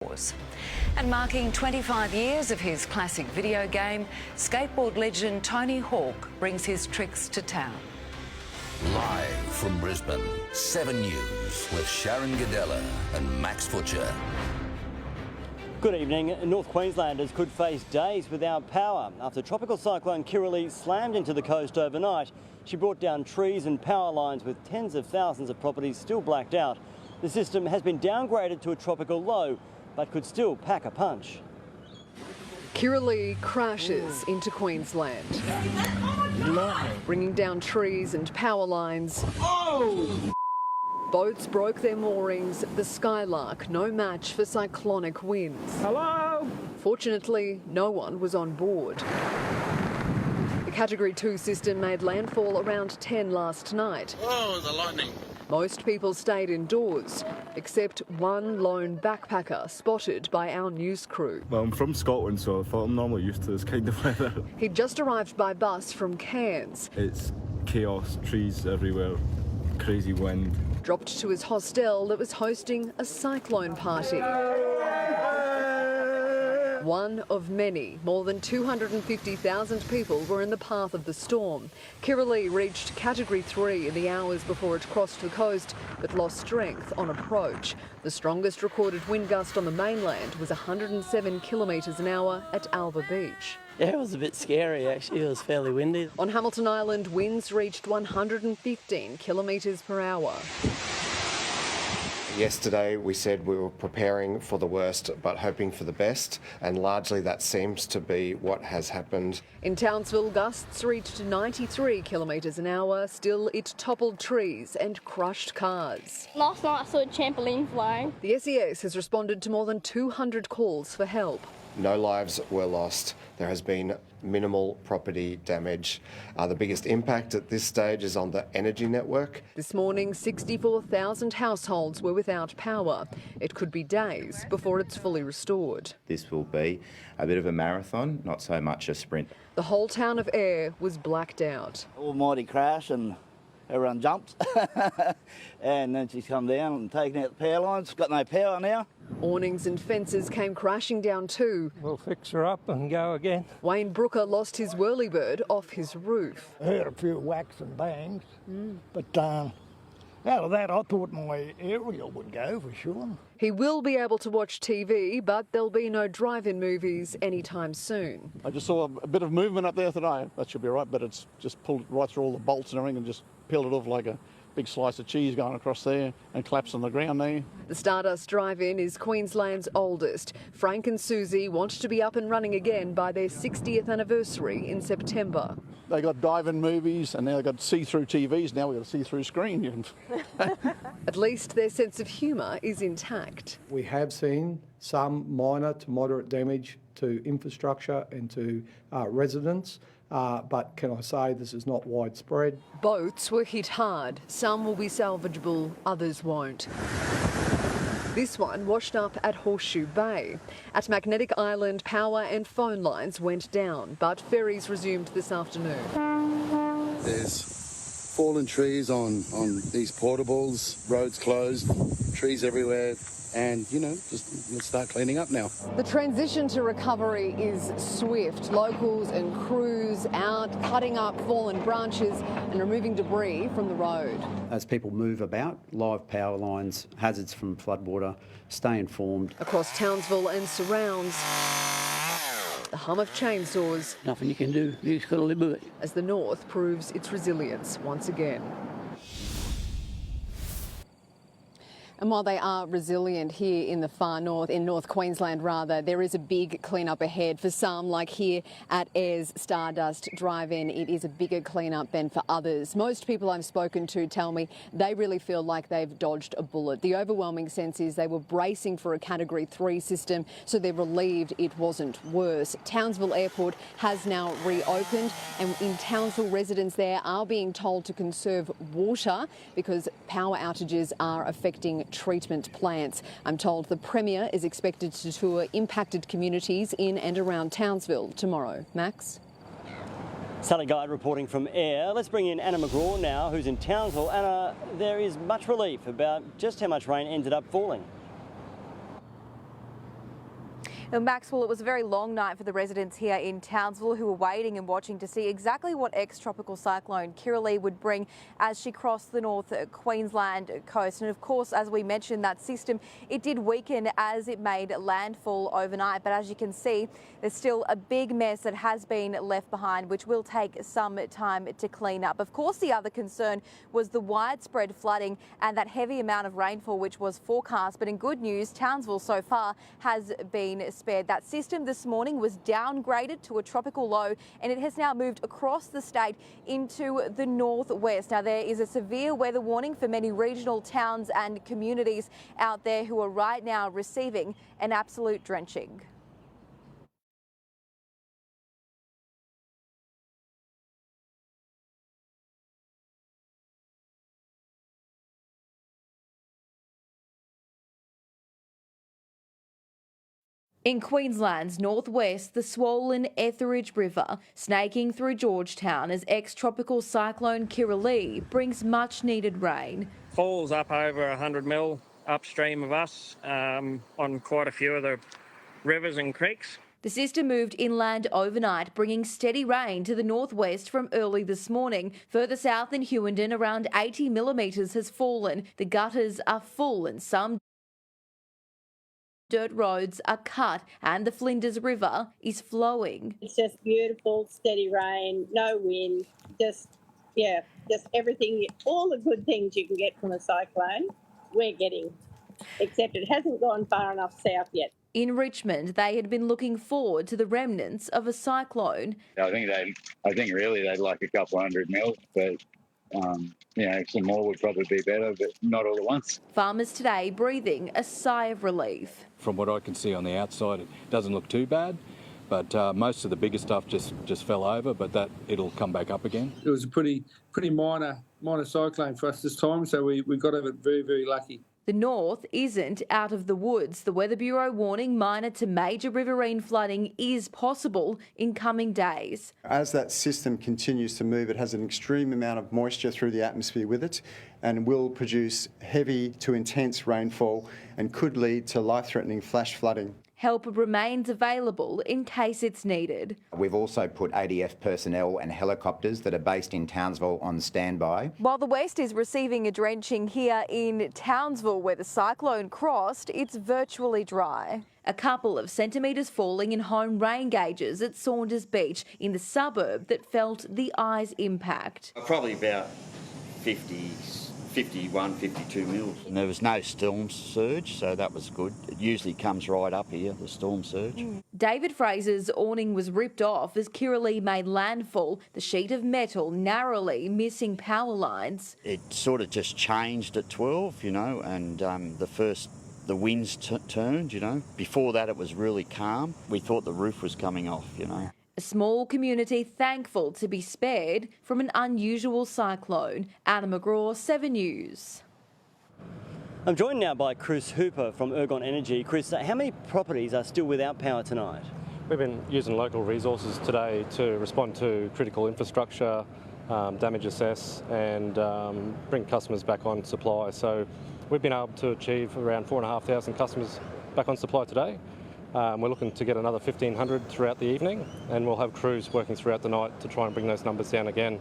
And marking 25 years of his classic video game, skateboard legend Tony Hawk brings his tricks to town. Live from Brisbane, 7 News with Sharon Gadella and Max Futcher. Good evening. North Queenslanders could face days without power after tropical cyclone Kirrily slammed into the coast overnight. She brought down trees and power lines with tens of thousands of properties still blacked out. The system has been downgraded to a tropical low, but could still pack a punch. Kirrily crashes into Queensland, bringing down trees and power lines. Boats broke their moorings, the Skylark no match for cyclonic winds. Hello? Fortunately, no one was on board. The Category 2 system made landfall around 10 last night. Oh, the lightning. Most people stayed indoors, except one lone backpacker spotted by our news crew. Well, I'm from Scotland, so I thought I'm normally used to this kind of weather. He'd just arrived by bus from Cairns. It's chaos, trees everywhere, crazy wind. Dropped to his hostel that was hosting a cyclone party. One of many. More than 250,000 people were in the path of the storm. Kirrily reached Category 3 in the hours before it crossed the coast, but lost strength on approach. The strongest recorded wind gust on the mainland was 107 kilometres an hour at Alba Beach. Yeah, it was a bit scary actually, it was fairly windy. On Hamilton Island, winds reached 115 kilometres per hour. Yesterday we said we were preparing for the worst but hoping for the best, and largely that seems to be what has happened. In Townsville, gusts reached 93 kilometres an hour. Still, it toppled trees and crushed cars. Last night I saw a trampoline flying. The SES has responded to more than 200 calls for help. No lives were lost. There has been minimal property damage. The biggest impact at this stage is on the energy network. This morning, 64,000 households were without power. It could be days before it's fully restored. This will be a bit of a marathon, not so much a sprint. The whole town of Ayr was blacked out. Almighty crash and everyone jumped. And then she's come down and taken out the power lines. Got no power now. Awnings and fences came crashing down too. We'll fix her up and go again. Wayne Brooker lost his whirlybird off his roof. I heard a few whacks and bangs, but out of that I thought my aerial would go for sure. He will be able to watch TV, but there'll be no drive-in movies anytime soon. I just saw a bit of movement up there today. That should be right, but it's just pulled right through all the bolts and everything and just peeled it off like a big slice of cheese going across there and collapsed on the ground there. The Stardust Drive-In is Queensland's oldest. Frank and Susie want to be up and running again by their 60th anniversary in September. They got drive-in movies and now they've got see-through TVs. Now we've got a see-through screen. At least their sense of humour is intact. We have seen some minor to moderate damage to infrastructure and to residents. But can I say this is not widespread? Boats were hit hard. Some will be salvageable, others won't. This one washed up at Horseshoe Bay. At Magnetic Island, power and phone lines went down, but ferries resumed this afternoon. There's fallen trees on these portables, roads closed, trees everywhere. And, just let's start cleaning up now. The transition to recovery is swift. Locals and crews out cutting up fallen branches and removing debris from the road. As people move about, live power lines, hazards from floodwater, stay informed. Across Townsville and surrounds, the hum of chainsaws. Nothing you can do, you just got to live with it. As the north proves its resilience once again. And while they are resilient here in the far north, in North Queensland rather, there is a big clean-up ahead. For some, like here at Ayers Stardust Drive-In, it is a bigger clean-up than for others. Most people I've spoken to tell me they really feel like they've dodged a bullet. The overwhelming sense is they were bracing for a Category 3 system, so they're relieved it wasn't worse. Townsville Airport has now reopened, and in Townsville, residents there are being told to conserve water because power outages are affecting treatment plants. I'm told the Premier is expected to tour impacted communities in and around Townsville tomorrow. Max? Sally Guide reporting from Ayr. Let's bring in Anna McGraw now, who's in Townsville. Anna, there is much relief about just how much rain ended up falling. Now, Maxwell, it was a very long night for the residents here in Townsville who were waiting and watching to see exactly what ex-tropical cyclone Kirrily would bring as she crossed the North Queensland coast. And of course, as we mentioned, that system, it did weaken as it made landfall overnight. But as you can see, there's still a big mess that has been left behind, which will take some time to clean up. Of course, the other concern was the widespread flooding and that heavy amount of rainfall which was forecast. But in good news, Townsville so far has been spared. That system this morning was downgraded to a tropical low and it has now moved across the state into the northwest. Now, there is a severe weather warning for many regional towns and communities out there who are right now receiving an absolute drenching. In Queensland's northwest, the swollen Etheridge River, snaking through Georgetown as ex-tropical cyclone Kirrily brings much-needed rain. Falls up over 100 mil upstream of us on quite a few of the rivers and creeks. The system moved inland overnight, bringing steady rain to the northwest from early this morning. Further south in Hughenden, around 80 millimetres has fallen. The gutters are full and some dirt roads are cut and the Flinders River is flowing. It's just beautiful, steady rain, no wind, just everything, all the good things you can get from a cyclone, we're getting, except it hasn't gone far enough south yet. In Richmond, they had been looking forward to the remnants of a cyclone. I think really they'd like a couple 100 mil, but some more would probably be better, but not all at once. Farmers today breathing a sigh of relief. From what I can see on the outside, it doesn't look too bad, but most of the bigger stuff just fell over, but that it'll come back up again. It was a pretty minor cyclone for us this time, so we got over it very, very lucky. The north isn't out of the woods. The Weather Bureau warning minor to major riverine flooding is possible in coming days. As that system continues to move, it has an extreme amount of moisture through the atmosphere with it and will produce heavy to intense rainfall and could lead to life-threatening flash flooding. Help remains available in case it's needed. We've also put ADF personnel and helicopters that are based in Townsville on standby. While the west is receiving a drenching here in Townsville where the cyclone crossed, it's virtually dry. A couple of centimetres falling in home rain gauges at Saunders Beach in the suburb that felt the eye's impact. Probably about 51, 52 mils. And there was no storm surge, so that was good. It usually comes right up here, the storm surge. David Fraser's awning was ripped off as Kirrily made landfall, the sheet of metal narrowly missing power lines. It sort of just changed at 12, and the winds turned, Before that it was really calm. We thought the roof was coming off, A small community thankful to be spared from an unusual cyclone. Anna McGraw, 7 News. I'm joined now by Chris Hooper from Ergon Energy. Chris, how many properties are still without power tonight? We've been using local resources today to respond to critical infrastructure, damage assess and bring customers back on supply. So we've been able to achieve around 4,500 customers back on supply today. We're looking to get another 1,500 throughout the evening, and we'll have crews working throughout the night to try and bring those numbers down again.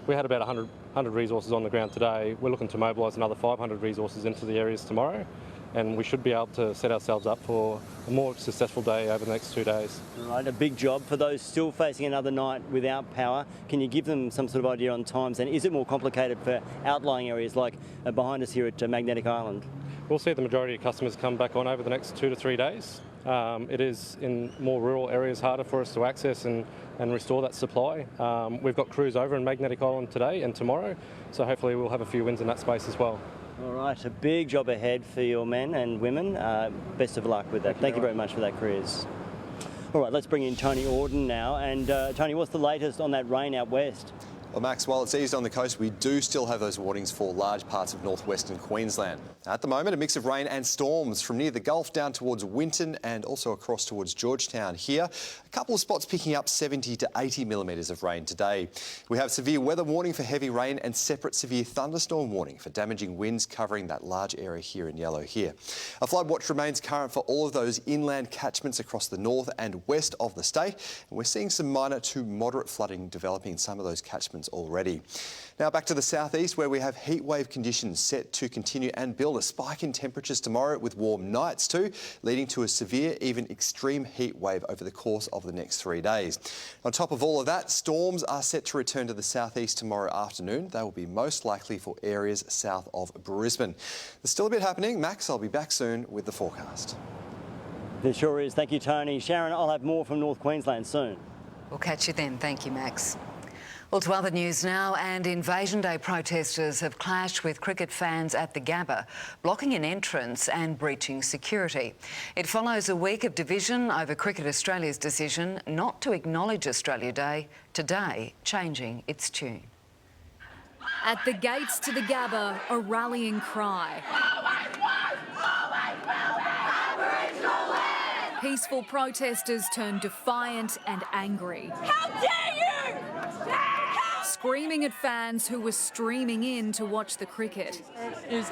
We had about 100 resources on the ground today. We're looking to mobilise another 500 resources into the areas tomorrow, and we should be able to set ourselves up for a more successful day over the next 2 days. All right, a big job for those still facing another night without power. Can you give them some sort of idea on times, and is it more complicated for outlying areas like behind us here at Magnetic Island? We'll see the majority of customers come back on over the next 2 to 3 days. It is in more rural areas harder for us to access and restore that supply. We've got crews over in Magnetic Island today and tomorrow, so hopefully we'll have a few wins in that space as well. All right, a big job ahead for your men and women. Best of luck with that. Thank you very much for that, Chris. All right, let's bring in Tony Auden now. And Tony, what's the latest on that rain out west? Well, Max, while it's eased on the coast, we do still have those warnings for large parts of northwestern Queensland. At the moment, a mix of rain and storms from near the Gulf down towards Winton and also across towards Georgetown here. A couple of spots picking up 70 to 80 millimetres of rain today. We have severe weather warning for heavy rain and separate severe thunderstorm warning for damaging winds covering that large area here in yellow here. A flood watch remains current for all of those inland catchments across the north and west of the state. And we're seeing some minor to moderate flooding developing in some of those catchments already. Now back to the southeast, where we have heat wave conditions set to continue and build a spike in temperatures tomorrow with warm nights too, leading to a severe, even extreme heat wave over the course of the next 3 days. On top of all of that, storms are set to return to the southeast tomorrow afternoon. They will be most likely for areas south of Brisbane. There's still a bit happening. Max, I'll be back soon with the forecast. There sure is. Thank you, Tony. Sharon, I'll have more from North Queensland soon. We'll catch you then. Thank you, Max. Well, to other news now, and Invasion Day protesters have clashed with cricket fans at the Gabba, blocking an entrance and breaching security. It follows a week of division over Cricket Australia's decision not to acknowledge Australia Day, today changing its tune. At the gates to the Gabba, a rallying cry. Peaceful protesters turned defiant and angry. How dare you! Screaming at fans who were streaming in to watch the cricket. It is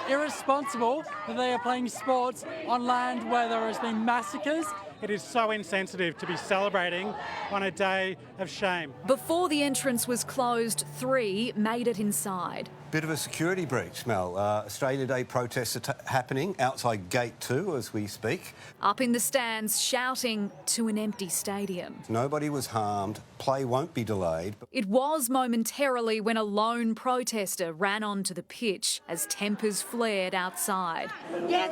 irresponsible that they are playing sports on land where there has been massacres. It is so insensitive to be celebrating on a day of shame. Before the entrance was closed, 3 made it inside. Bit of a security breach, Mel. Australia Day protests are happening outside Gate 2 as we speak. Up in the stands, shouting to an empty stadium. Nobody was harmed. Play won't be delayed. It was momentarily when a lone protester ran onto the pitch as tempers flared outside. It's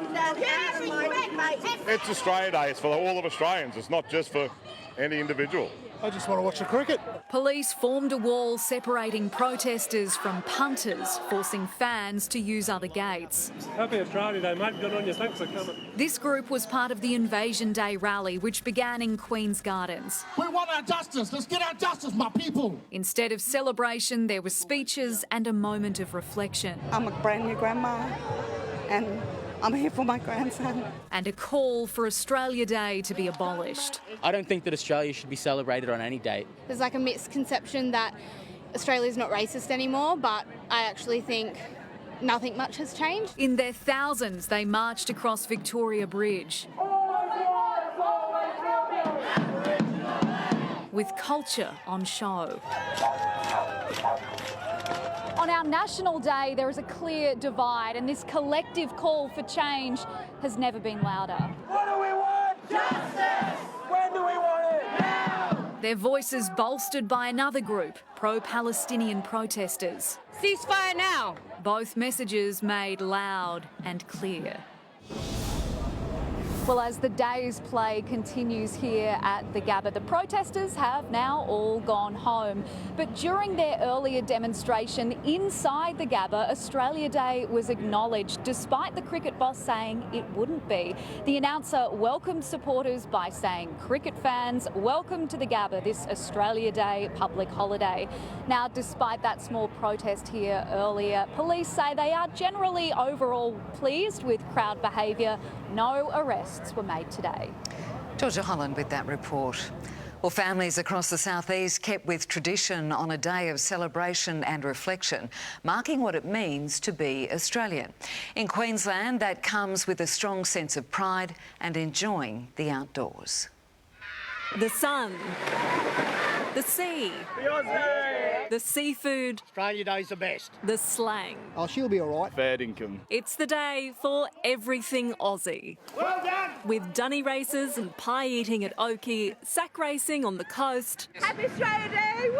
Australia Day. It's for all of Australians. It's not just for any individual. I just want to watch the cricket. Police formed a wall separating protesters from punters, forcing fans to use other gates. Happy Australia Day, mate. Good on you. Thanks for coming. This group was part of the Invasion Day rally, which began in Queen's Gardens. We want our justice. Let's get our justice, my people. Instead of celebration, there were speeches and a moment of reflection. I'm a brand new grandma, and I'm here for my grandson. And a call for Australia Day to be abolished. I don't think that Australia should be celebrated on any date. There's like a misconception that Australia's not racist anymore, but I actually think nothing much has changed. In their thousands, they marched across Victoria Bridge. With culture on show. On our National Day, there is a clear divide, and this collective call for change has never been louder. What do we want? Justice! When do we want it? Now! Their voices bolstered by another group, pro-Palestinian protesters. Ceasefire now! Both messages made loud and clear. Well, as the day's play continues here at the Gabba, the protesters have now all gone home. But during their earlier demonstration inside the Gabba, Australia Day was acknowledged, despite the cricket boss saying it wouldn't be. The announcer welcomed supporters by saying, "Cricket fans, welcome to the Gabba, this Australia Day public holiday." Now, despite that small protest here earlier, police say they are generally overall pleased with crowd behaviour. No arrests were made today. Georgia Holland with that report. Well, families across the southeast kept with tradition on a day of celebration and reflection, marking what it means to be Australian. In Queensland, that comes with a strong sense of pride and enjoying the outdoors. The sun, the sea, the seafood, Australia Day's the best. the slang. Oh, she'll be all right. Fair income. It's the day for everything Aussie. Well done. With dunny races and pie eating at Oakey, sack racing on the coast, Happy Australia Day! Woo!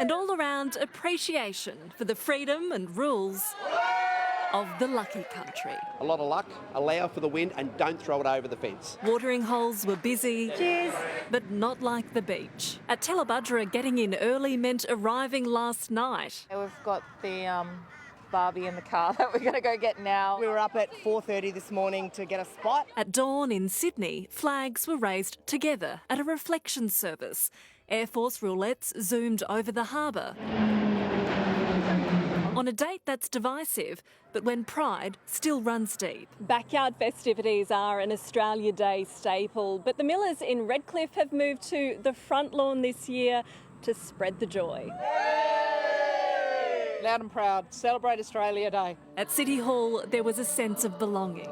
and all around appreciation for the freedom and rules of the lucky country. A lot of luck, allow for the wind and don't throw it over the fence. Watering holes were busy. Cheers. But not like the beach. At Tellabudgera, getting in early meant arriving last night. We've got the Barbie in the car that we're going to go get now. We were up at 4:30 this morning to get a spot. At dawn in Sydney, flags were raised together at a reflection service. Air Force roulettes zoomed over the harbour. On a date that's divisive, but when pride still runs deep. Backyard festivities are an Australia Day staple, but the Millers in Redcliffe have moved to the front lawn this year to spread the joy. Loud and proud, celebrate Australia Day. At City Hall, there was a sense of belonging.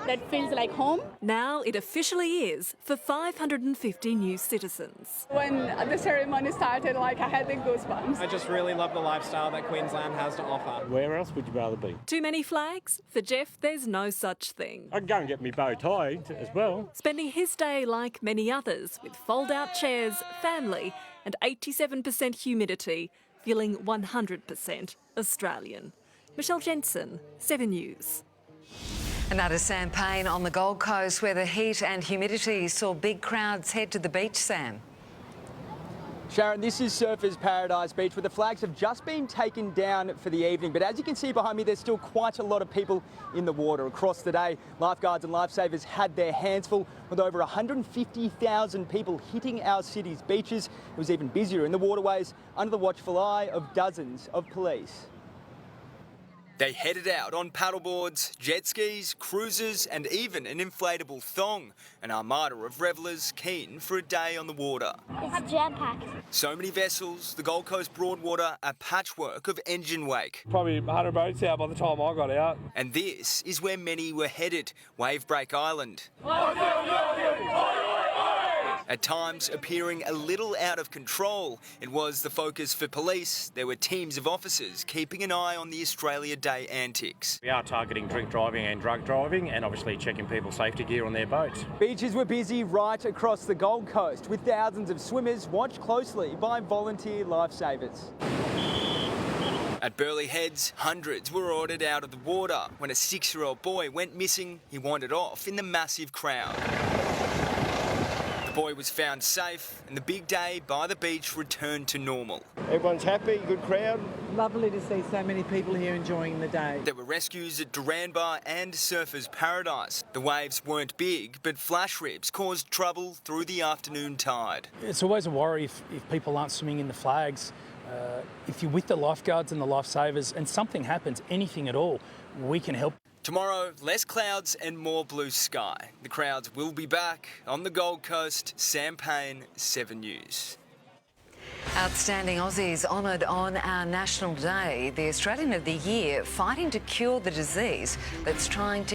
That feels like home. Now it officially is for 550 new citizens. When the ceremony started, I had the goosebumps. I just really love the lifestyle that Queensland has to offer. Where else would you rather be? Too many flags? For Jeff, there's no such thing. I'd go and get me bow tie as well. Spending his day like many others, with fold-out chairs, family and 87% humidity, feeling 100% Australian. Michelle Jensen, 7 News. And that is Sam Payne on the Gold Coast, where the heat and humidity saw big crowds head to the beach, Sam. Sharon, this is Surfers Paradise Beach, where the flags have just been taken down for the evening. But as you can see behind me, there's still quite a lot of people in the water across the day. Lifeguards and lifesavers had their hands full, with over 150,000 people hitting our city's beaches. It was even busier in the waterways under the watchful eye of dozens of police. They headed out on paddleboards, jet skis, cruisers and even an inflatable thong. An armada of revellers keen for a day on the water. It's jam-packed. So many vessels, the Gold Coast Broadwater a patchwork of engine wake. Probably 100 boats out by the time I got out. And this is where many were headed, Wavebreak Island. At times appearing a little out of control. It was the focus for police. There were teams of officers keeping an eye on the Australia Day antics. We are targeting drink driving and drug driving and obviously checking people's safety gear on their boats. Beaches were busy right across the Gold Coast, with thousands of swimmers watched closely by volunteer lifesavers. At Burleigh Heads, hundreds were ordered out of the water. When a 6-year-old boy went missing, he wandered off in the massive crowd. The boy was found safe and the big day by the beach returned to normal. Everyone's happy, good crowd. Lovely to see so many people here enjoying the day. There were rescues at Duranbah and Surfers Paradise. The waves weren't big, but flash rips caused trouble through the afternoon tide. It's always a worry if people aren't swimming in the flags. If you're with the lifeguards and the lifesavers and something happens, anything at all, we can help. Tomorrow, less clouds and more blue sky. The crowds will be back on the Gold Coast. Sam Payne, 7 News. Outstanding Aussies honoured on our National Day, the Australian of the Year, fighting to cure the disease that's trying to